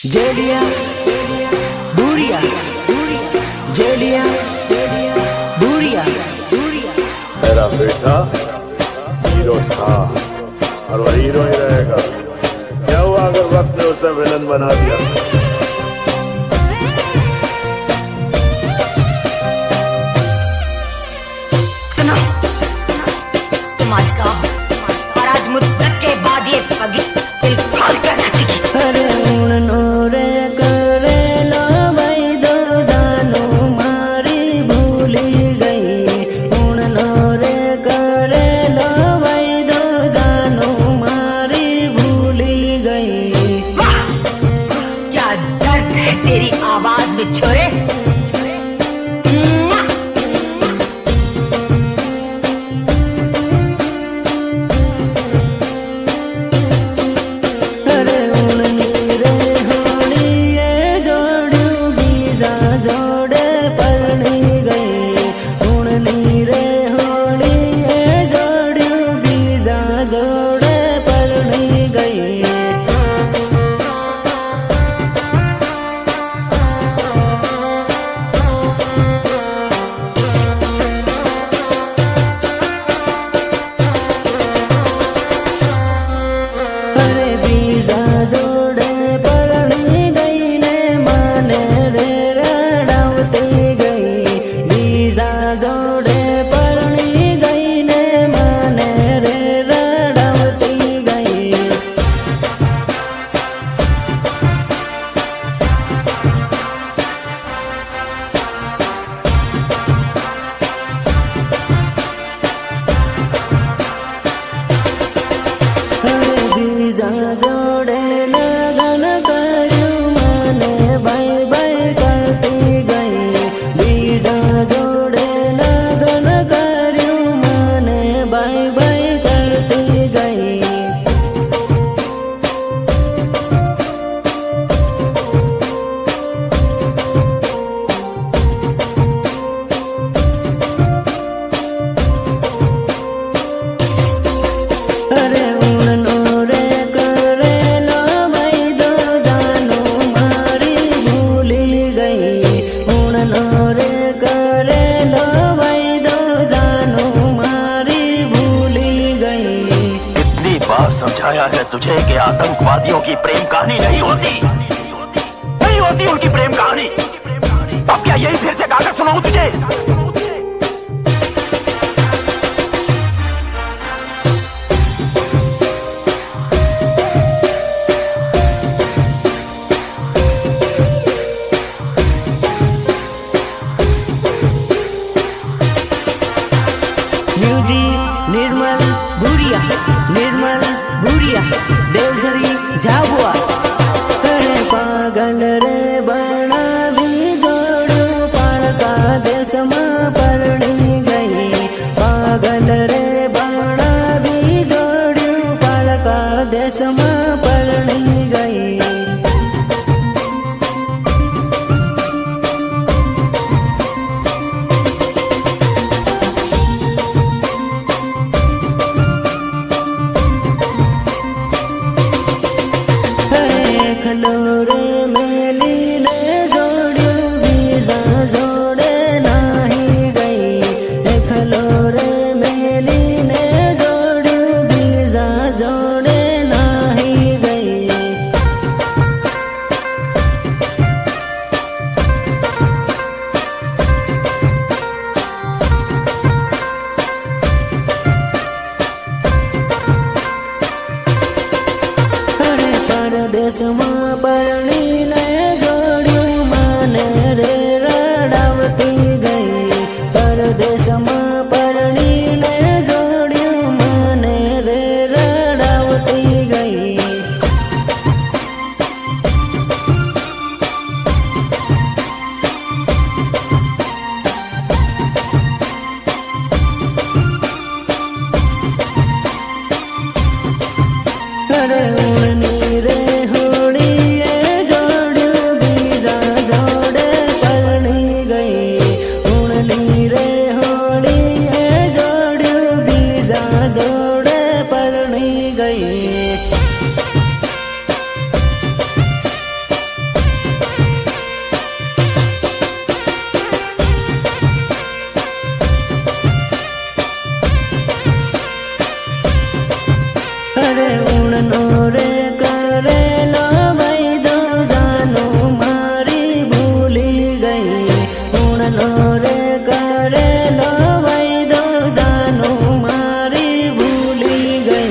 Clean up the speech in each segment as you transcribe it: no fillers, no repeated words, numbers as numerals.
जेलिया बुरिया जेलिया बुरिया मेरा बेटा हीरो था और वह हीरो ही रहेगा। क्या हुआ अगर वक्त ने उसे विलन बना दिया? सुनो, तुम आज का और आज मुद्दत के बाद ये पगी बिल्कुल करना चाहिए। अरे उड़नो रे करे लो भाई दो जानो मारी भूली गई। उड़नो रे करे लो भाई दो जानो मारी भूली गई। वाह! क्या दर्द है तेरी आवाज में छोरे। अरे उड़नी रे होली ये जोड़ू बीजा जोड़े परनी गई। उड़नी रे होली ये जोड़ू बीजा जोड़े परनी गई। अरे बीजा जोड़े परनी गई ने माने रे रड़ावती गई। बीजा जोड़े परनी गई ने माने रे रड़ावती गई। अरे बीजा जोड़े लगन करू माने बाई बाई करती गई। बीजा जोड़े लगन करू माने बाई बाई करती गई। अरे उड़नो रे करे लो भाई दो जानो मारी भूली गई। उड़नो रे करे लो भाई दो जानो मारी भूली गई। कितनी बार समझाया है तुझे कि आतंकवादियों की प्रेम कहानी नहीं होती, नहीं होती उनकी प्रेम कहानी। अब क्या यही फिर से गाकर सुनाऊं तुझे? म्यूजिक निर्मल बुरिया देवझरी झाबुआ। अरे पागल रे बना भी जोड़ू पालका देश में परणी गई। पागल रे बना भी जोड़ू पालका देश में परणी गई। खलोरे मेली ने जोड़ू बीजा जोड़े नाही गई। खलोरे मेली ने जोड़ू बीजा जोड़े नाही गई। अरे परदेश में परणी ने जोड़ू माने रे रड़ावती गई। परदेश में परणी ने जोड़ू माने रे रड़ावती गई। अरे उड़नी रे होली ये जोड़ू बीजा जोड़े परणी गई। उड़नी रे होली ये जोड़ू बीजा जोड़े परणी गई। अरे उणनो रे करेलो वैदो जानो मारी भूली गई उणनो रे करेलो वैदो जानो मारी भूली गई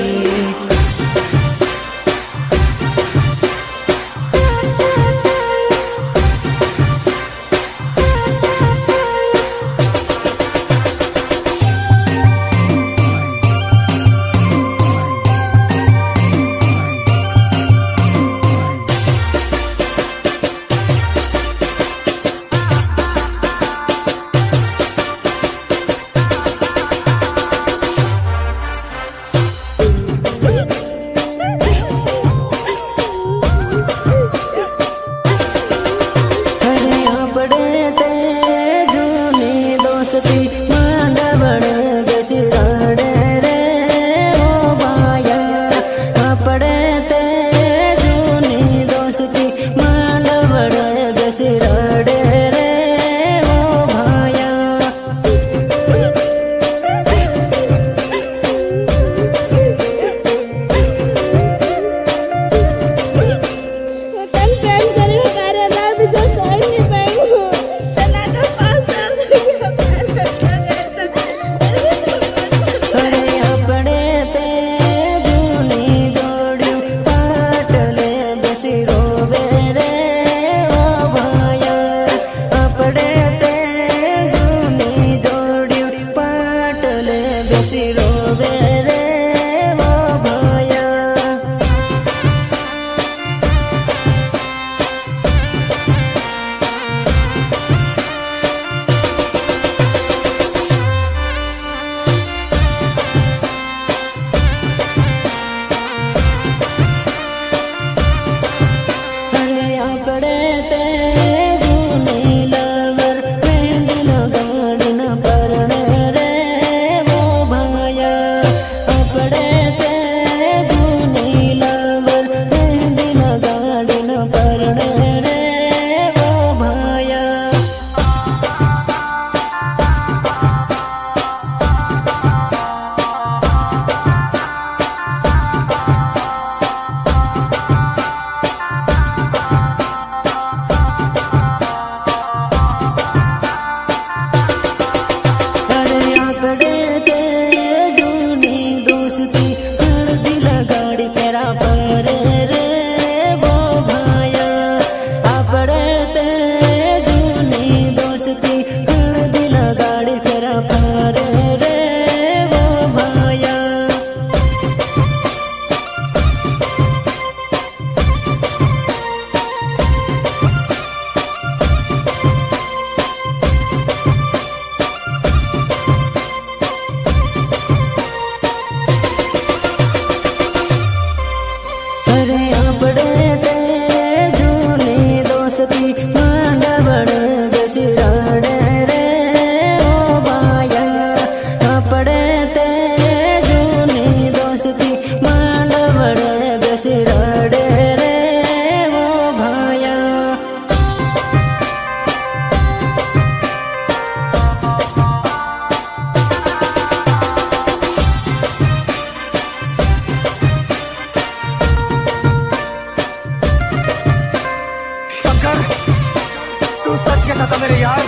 मेरे यार,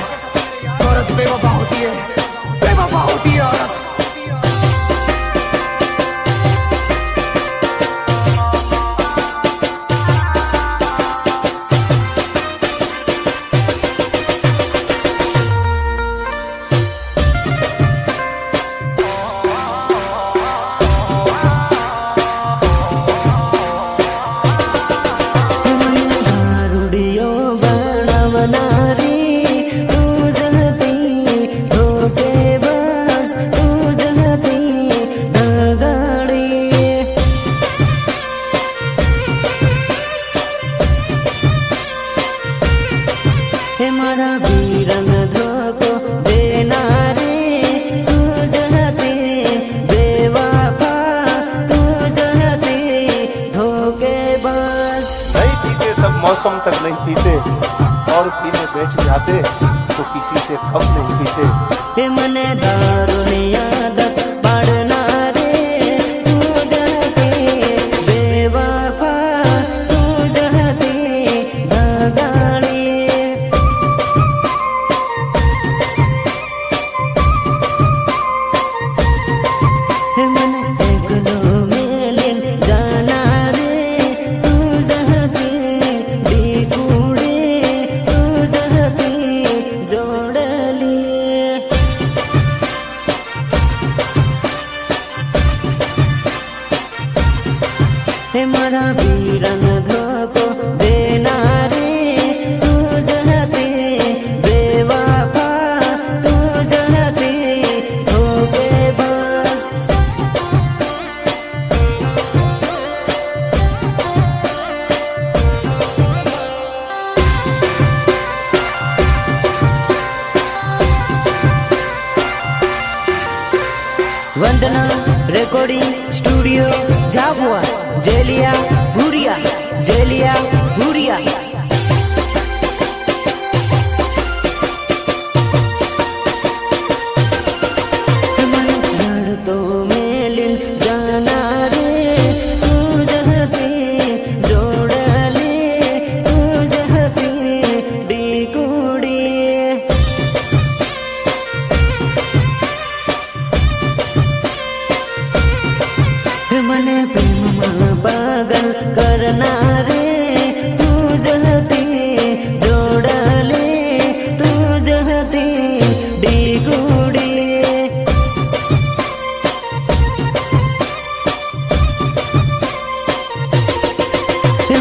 औरत बेवफा होती है, बेवफा होती है औरत। मौसम तक नहीं पीते और पीने बैठ जाते तो किसी से कम नहीं पीते। मने दारू ने आदत पड़ना रे तू जते हे मारा वीरन धोको देनारे तू जहते बेवफा तू जहते धोखेबाज वंदना रिकॉर्डिंग स्टूडियो झाबुआ जेलिया भूरिया जेलिया भूरिया तो मेलिन जाना रे तू जहती जोड़ले तू जहती डिकुड़ी मने प्रेम पागल करना रे तू जहती जोड़ले तू जहती डिगुड़ी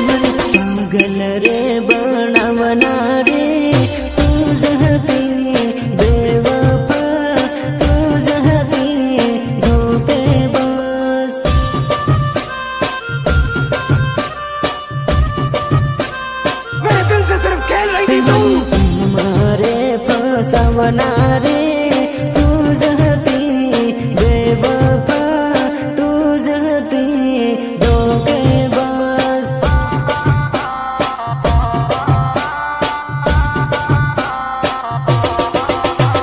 मन पागल रे बनावना रे तू जहती बेवफा तू जहती धोखेबाज मेरे दिल से सिर्फ खेल रही थी तू। मारे फसवना रे तू जहती बेवफा तू जहती धोखेबाज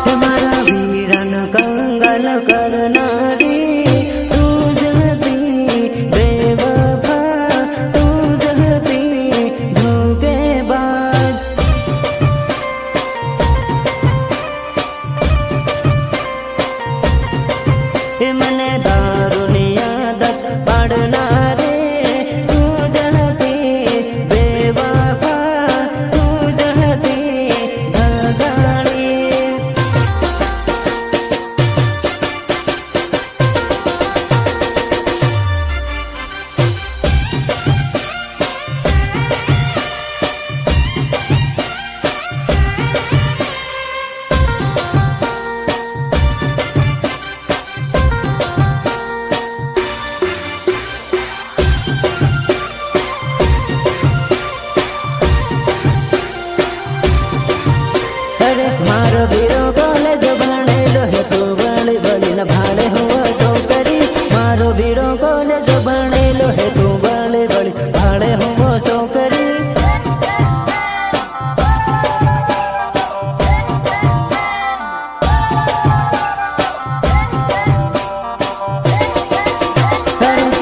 हमारा वीरन कंगल करना रे तू जहती बेवफा तू जहती धोखेबाज मने दारुनी आदत पड़ना रे तू जहती बेवफा तू जहती धगाड़ी अरे मारो वीरो कॉलेज बनेलो है तू बड़ी बड़ी न भाड़े हुआ सौकरी मारो वीरो कॉलेज बनेलो है तू बड़ी बड़ी भाड़े हुआ सौकरी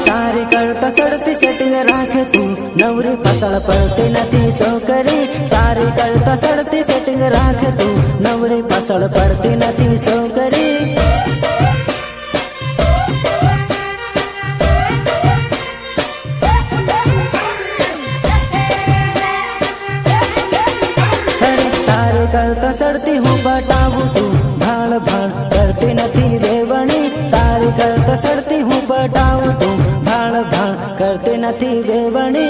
तारी करता सड़ती सेटिंग राखे तू नवरी फसल पड़ती नथी सौकरी तारी करता सड़ती सेटिंग राखे तू नवरी फसल पड़ती नथी सौकरी अरे तारी करता सड़ती हूँ बटाऊ तू भाड़ भाड़ करती नथी रेवणी तारी करता सड़ती हूँ बटाऊ तू भाड़ भाड़ करती नथी रेवणी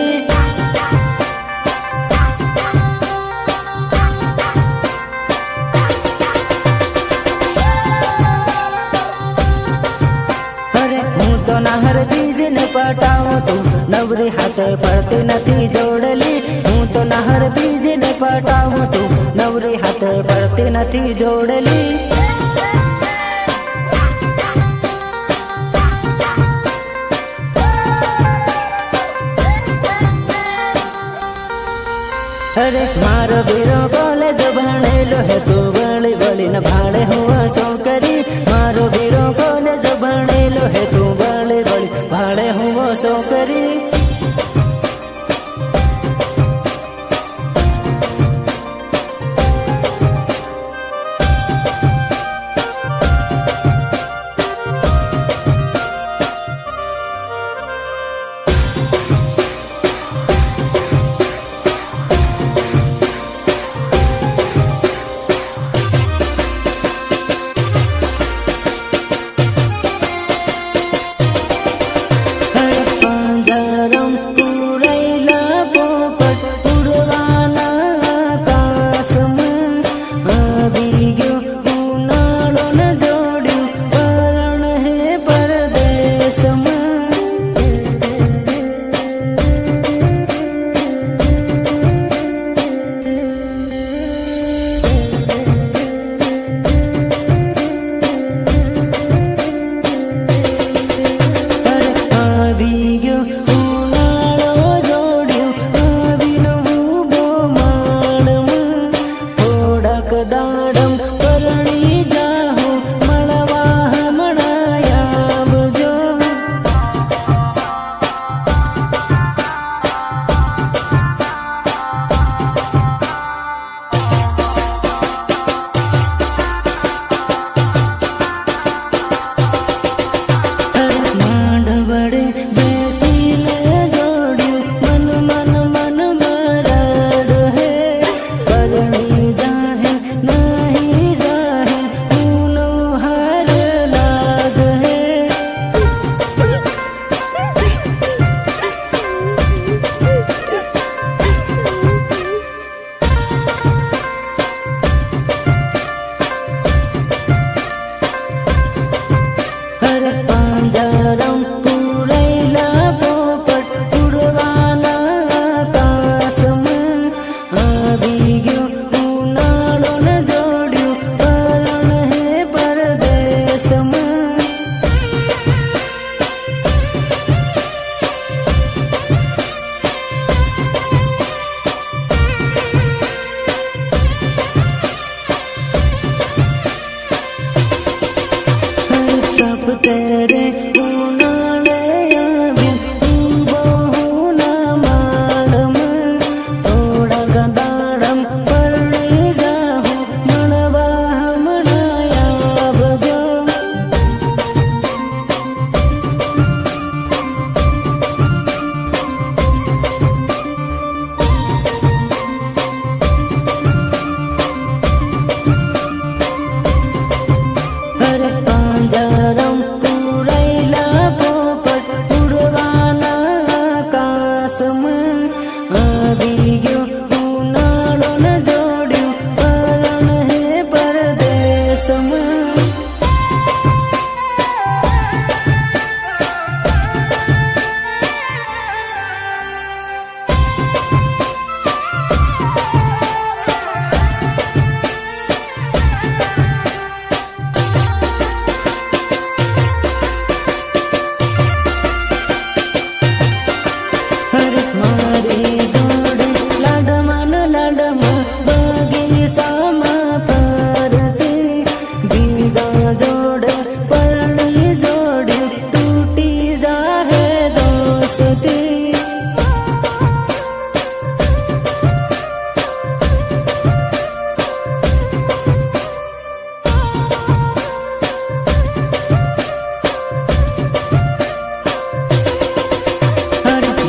अरे हूँ तो नहर बीज ने पटाऊ तू नवरी हाथे पड़ती नथी जोड़ली हूँ तो नहर बीज ने पटाऊ तू नवरी हाथे पड़ती नथी जोड़ली अरे मारो वीरो कॉलेज बनेलो है तू बड़ी बड़ी न भाड़े हुआ सौकरी मारो वीरो कॉलेज बनेलो है तू बड़ी बड़ी भाड़े हुआ सौकरी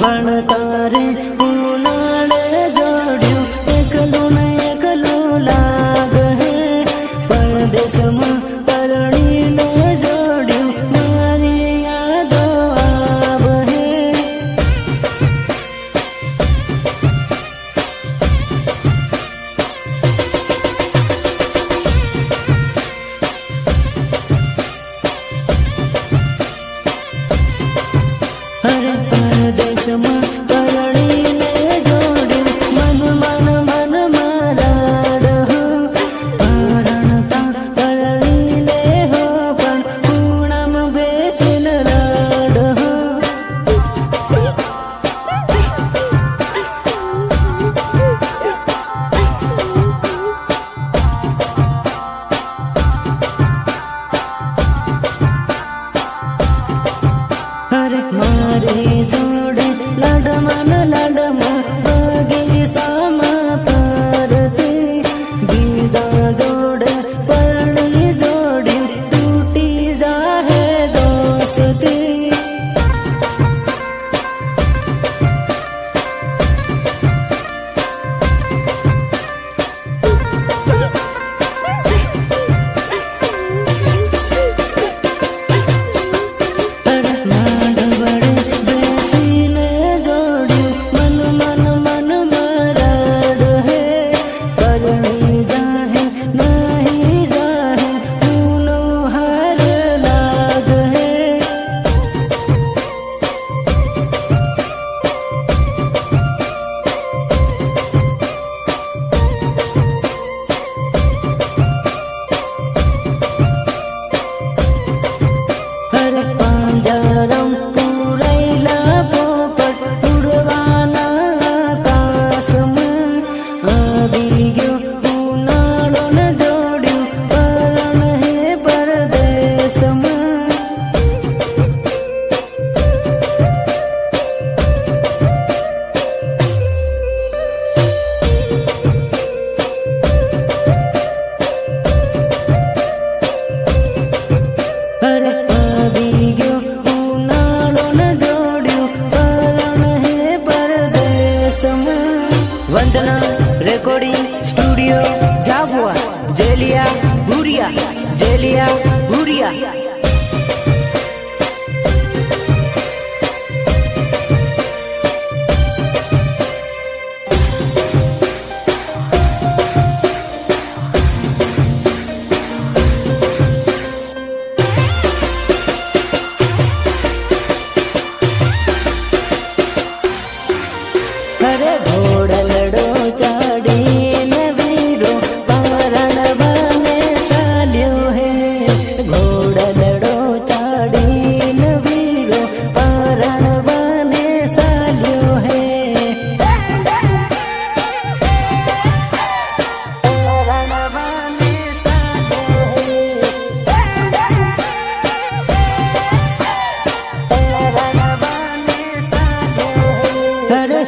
પણ તારે ઉનાળે જોડ્યું એકલું ને એકલું લાગે હે પરદેશમાં પરણીને જોડ્યું મારી યાદો આવે હે અરે પરદેશમાં પરણીને જોડ્યું મન મારા રહો પરણતા પરણીને હો પણ ખૂણામાં બેસીને રડો અરે મારી જોડે લાડમાં બગીચામાં ફરતી બીજા જોડે પરણી જોડ્યું તૂટી જાહે દોસ્તી બેસીને જોડ્યું મન મારા હે પરણી જાહે નહીં જાહે ઊનો હાર લાગ હે અરે પાંજરામ પૂરાયેલા પોપટ ઉડવાના આકાશમાં આવી ગયો ઉનાળો ને જોડ્યું પરણ હે પરદેશમાં અરે આવી ગયો ઉનાળો ને જોડ્યું પરણ હે પરદેશમાં વંદના રેકોર્ડિંગ સ્ટુડિયો જાબુઆ જેલિયા ભુરિયા અરે ઘોડલડો ચાડીને વીરો પરણવાને ચાલ્યો હે ઘોડલડો ચાડીને વીરો પરણવાને ચાલ્યો હે પરણવાને ચાલ્યો હે પરણવાને ચાલ્યો હે અરે